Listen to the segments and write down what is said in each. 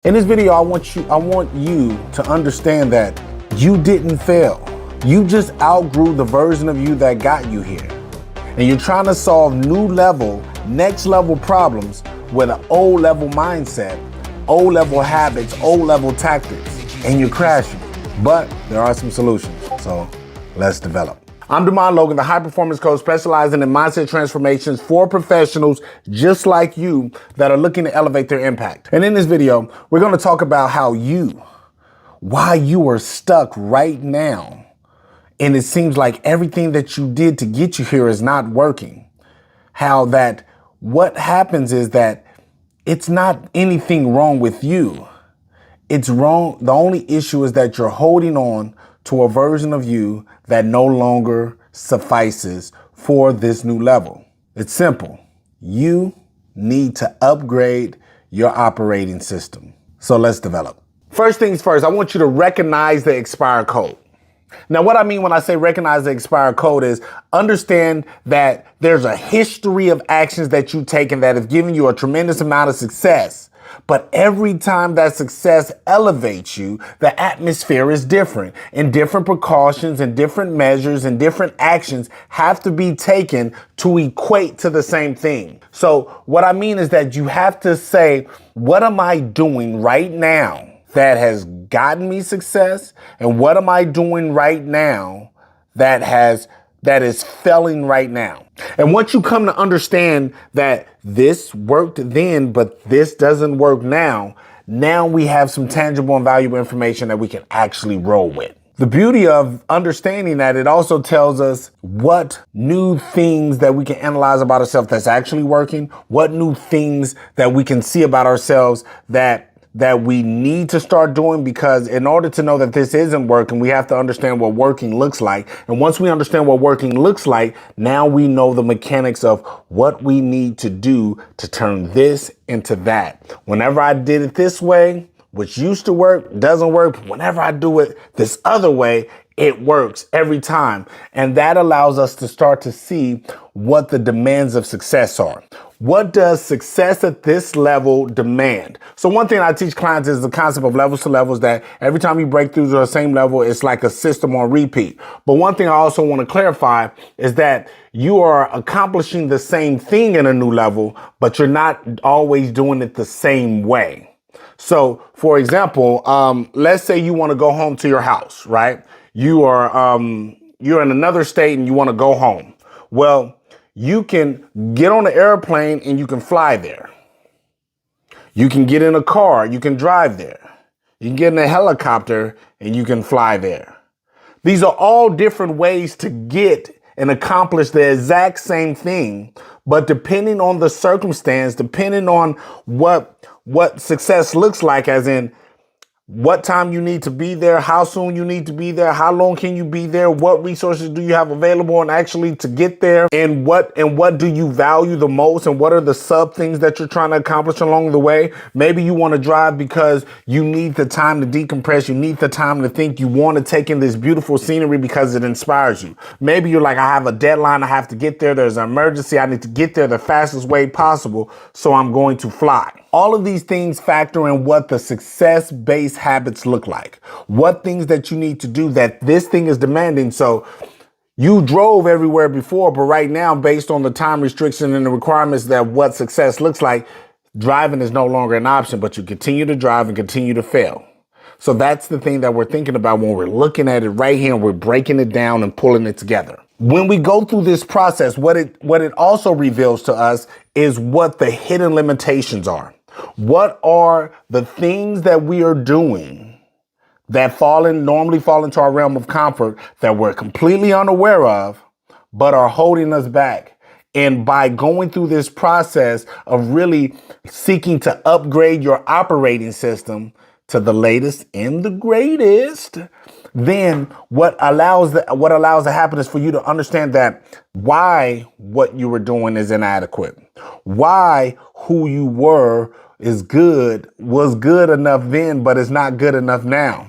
In this video, I want you to understand that you didn't fail. You just outgrew the version of you that got you here. And you're trying to solve next level problems with an old level mindset, old level habits, old level tactics, and you're crashing. But there are some solutions, so let's develop. I'm DEMOND Logan, the high-performance coach specializing in mindset transformations for professionals just like you that are looking to elevate their impact. And in this video, we're going to talk about why you are stuck right now. And it seems like everything that you did to get you here is not working. What happens is that it's not anything wrong with you. It's wrong. The only issue is that you're holding on to a version of you that no longer suffices for this new level. It's simple. You need to upgrade your operating system. So let's develop. First things first, I want you to recognize the expired code. Now, what I mean when I say recognize the expired code is understand that there's a history of actions that you've taken that have given you a tremendous amount of success. But every time that success elevates you, the atmosphere is different, and different precautions and different measures and different actions have to be taken to equate to the same thing. So what I mean is that you have to say, what am I doing right now that has gotten me success? And what am I doing right now that is failing right now? And once you come to understand that this worked then, but this doesn't work now we have some tangible and valuable information that we can actually roll with. The beauty of understanding that, it also tells us what new things that we can analyze about ourselves that's actually working, what new things that we can see about ourselves that we need to start doing, because in order to know that this isn't working, we have to understand what working looks like. And once we understand what working looks like, now we know the mechanics of what we need to do to turn this into that. Whenever I did it this way, which used to work, doesn't work. Whenever I do it this other way, it works every time. And that allows us to start to see what the demands of success are. What does success at this level demand? So one thing I teach clients is the concept of levels to levels, that every time you break through to the same level, it's like a system on repeat. But one thing I also want to clarify is that you are accomplishing the same thing in a new level, but you're not always doing it the same way. So for example, let's say you want to go home to your house, right? You're in another state and you want to go home. Well, you can get on an airplane and you can fly there. You can get in a car, you can drive there. You can get in a helicopter and you can fly there. These are all different ways to get and accomplish the exact same thing. But depending on the circumstance, depending on what success looks like, as in what time you need to be there, how soon you need to be there, how long can you be there, what resources do you have available and actually to get there, and what do you value the most, and what are the sub things that you're trying to accomplish along the way. Maybe you want to drive because you need the time to decompress, you need the time to think, you want to take in this beautiful scenery because it inspires you. Maybe you're like, I have a deadline, I have to get there, there's an emergency, I need to get there the fastest way possible, so I'm going to fly. All of these things factor in what the success-based habits look like. What things that you need to do that this thing is demanding. So you drove everywhere before, but right now, based on the time restriction and the requirements that what success looks like, driving is no longer an option, but you continue to drive and continue to fail. So that's the thing that we're thinking about when we're looking at it right here and we're breaking it down and pulling it together. When we go through this process, what it also reveals to us is what the hidden limitations are. What are the things that we are doing that normally fall into our realm of comfort that we're completely unaware of, but are holding us back? And by going through this process of really seeking to upgrade your operating system to the latest and the greatest, then what allows to happen is for you to understand that why what you were doing is inadequate, why who you were was good enough then, but it's not good enough now.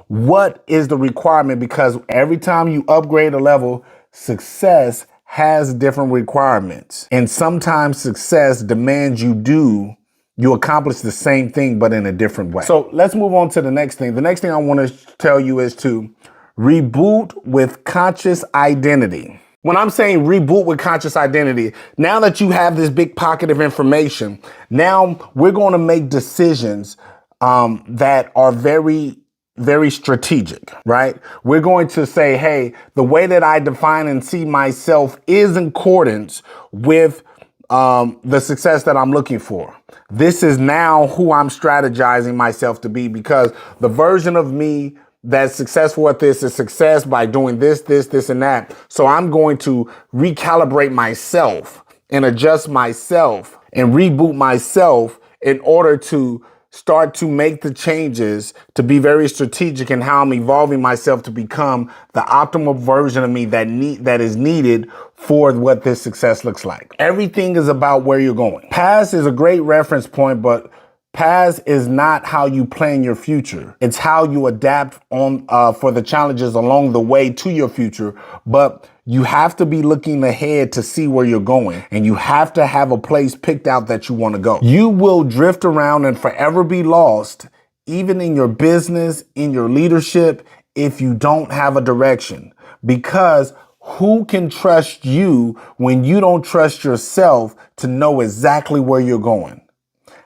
What is the requirement? Because every time you upgrade a level, success has different requirements. And sometimes success demands you do you accomplish the same thing, but in a different way. So let's move on to the next thing. The next thing I want to tell you is to reboot with conscious identity. When I'm saying reboot with conscious identity, now that you have this big pocket of information, now we're going to make decisions that are very, very strategic, right? We're going to say, hey, the way that I define and see myself is in accordance with the success that I'm looking for. This is now who I'm strategizing myself to be, because the version of me that's successful at this is success by doing this, and that. So I'm going to recalibrate myself and adjust myself and reboot myself in order to start to make the changes, to be very strategic in how I'm evolving myself to become the optimal version of me that is needed for what this success looks like. Everything is about where you're going. Past is a great reference point, but past is not how you plan your future. It's how you adapt on for the challenges along the way to your future. But you have to be looking ahead to see where you're going, and you have to have a place picked out that you want to go. You will drift around and forever be lost, even in your business, in your leadership, if you don't have a direction. Because who can trust you when you don't trust yourself to know exactly where you're going?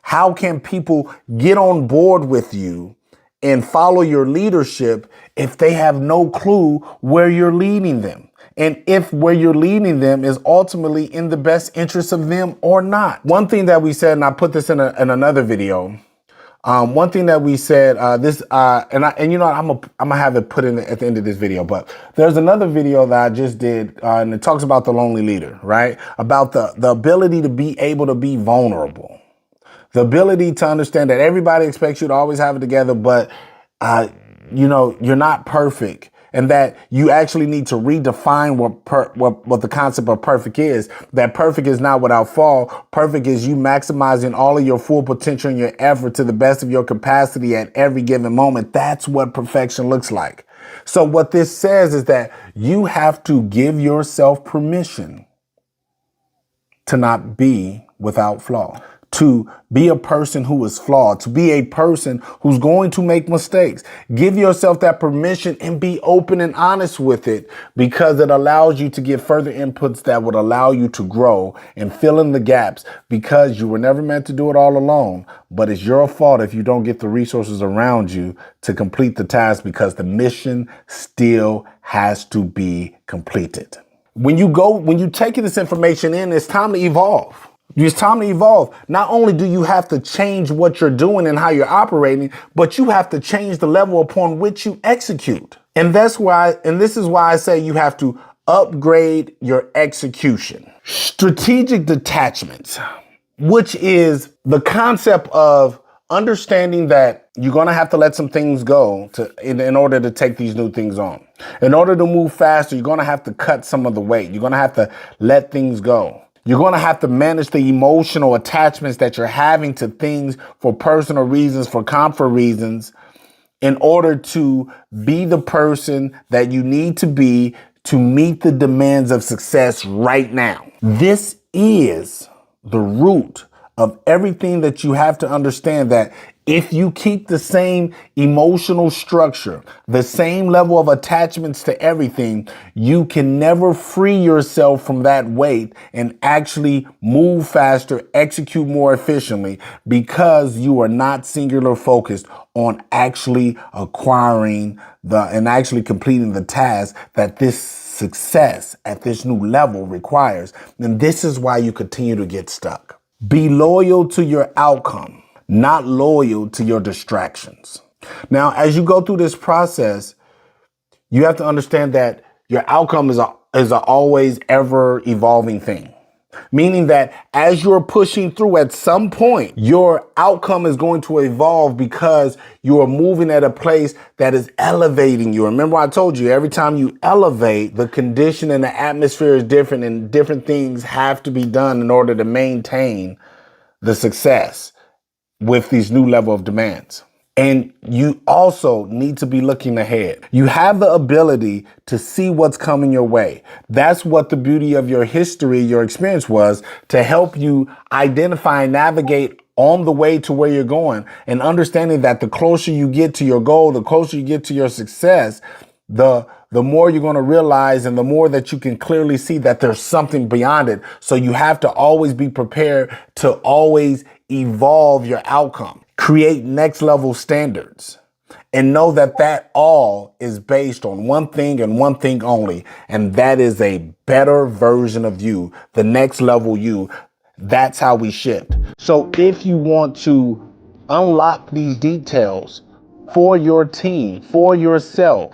How can people get on board with you and follow your leadership if they have no clue where you're leading them? And if where you're leading them is ultimately in the best interest of them or not. One thing that we said, and I put this in another video. One thing that we said, and you know, I'm gonna have it put in at the end of this video, but there's another video that I just did, and it talks about the lonely leader, right? About the ability to be able to be vulnerable. The ability to understand that everybody expects you to always have it together, but, you know, you're not perfect, and that you actually need to redefine what the concept of perfect is. That perfect is not without fault. Perfect is you maximizing all of your full potential and your effort to the best of your capacity at every given moment. That's what perfection looks like. So what this says is that you have to give yourself permission to not be without flaw, to be a person who is flawed, to be a person who's going to make mistakes. Give yourself that permission and be open and honest with it, because it allows you to get further inputs that would allow you to grow and fill in the gaps, because you were never meant to do it all alone. But it's your fault if you don't get the resources around you to complete the task, because the mission still has to be completed. When you take this information in, it's time to evolve. It's time to evolve. Not only do you have to change what you're doing and how you're operating, but you have to change the level upon which you execute. And this is why I say you have to upgrade your execution. Strategic detachment, which is the concept of understanding that you're going to have to let some things go in order to take these new things on. In order to move faster, you're going to have to cut some of the weight. You're going to have to let things go. You're going to have to manage the emotional attachments that you're having to things for personal reasons, for comfort reasons, in order to be the person that you need to be to meet the demands of success right now. This is the root of everything that you have to understand, that if you keep the same emotional structure, the same level of attachments to everything, you can never free yourself from that weight and actually move faster, execute more efficiently, because you are not singular focused on actually acquiring and actually completing the task that this success at this new level requires. And this is why you continue to get stuck. Be loyal to your outcome, not loyal to your distractions. Now, as you go through this process, you have to understand that your outcome is a always ever evolving thing. Meaning that as you're pushing through, at some point, your outcome is going to evolve, because you are moving at a place that is elevating you. Remember, I told you, every time you elevate, the condition and the atmosphere is different, and different things have to be done in order to maintain the success with these new level of demands. And you also need to be looking ahead. You have the ability to see what's coming your way. That's what the beauty of your history, your experience was, to help you identify and navigate on the way to where you're going, and understanding that the closer you get to your goal, the closer you get to your success, the more you're going to realize and the more that you can clearly see that there's something beyond it. So you have to always be prepared to always evolve your outcome, create next level standards, and know that that all is based on one thing and one thing only. And that is a better version of you, the next level you. That's how we shift. So if you want to unlock these details for your team, for yourself,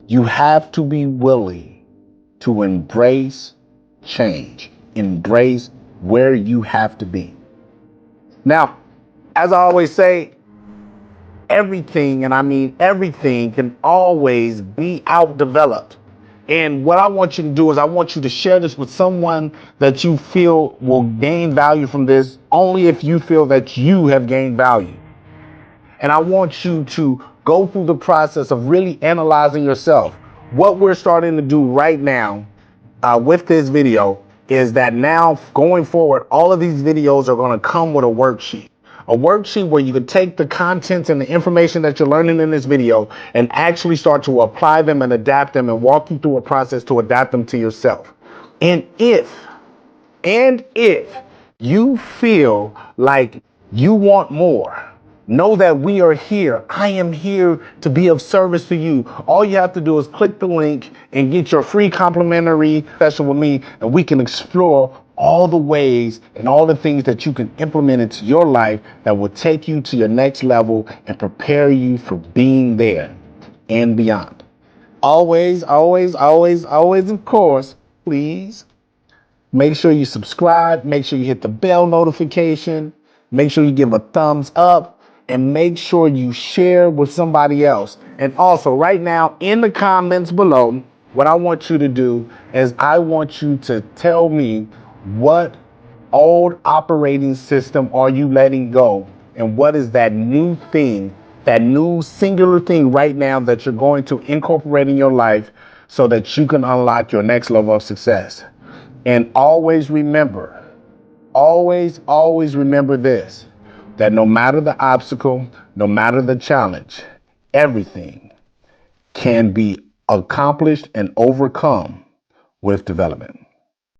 you have to be willing to embrace change, embrace where you have to be. Now, as I always say, everything, and I mean everything, can always be outdeveloped. And what I want you to do is I want you to share this with someone that you feel will gain value from this, only if you feel that you have gained value. And I want you to go through the process of really analyzing yourself. What we're starting to do right now with this video is that now going forward, all of these videos are going to come with a worksheet. A worksheet where you can take the contents and the information that you're learning in this video and actually start to apply them and adapt them and walk you through a process to adapt them to yourself. And if you feel like you want more, know that we are here. I am here to be of service to you. All you have to do is click the link and get your free complimentary session with me, and we can explore all the ways and all the things that you can implement into your life that will take you to your next level and prepare you for being there and beyond. Always, always, always, always, of course, please make sure you subscribe, make sure you hit the bell notification, make sure you give a thumbs up, and make sure you share with somebody else. And also, right now in the comments below, what I want you to do is I want you to tell me what old operating system are you letting go, and what is that new thing, that new singular thing right now that you're going to incorporate in your life so that you can unlock your next level of success. And always remember, always remember this, that no matter the obstacle, no matter the challenge, everything can be accomplished and overcome with development.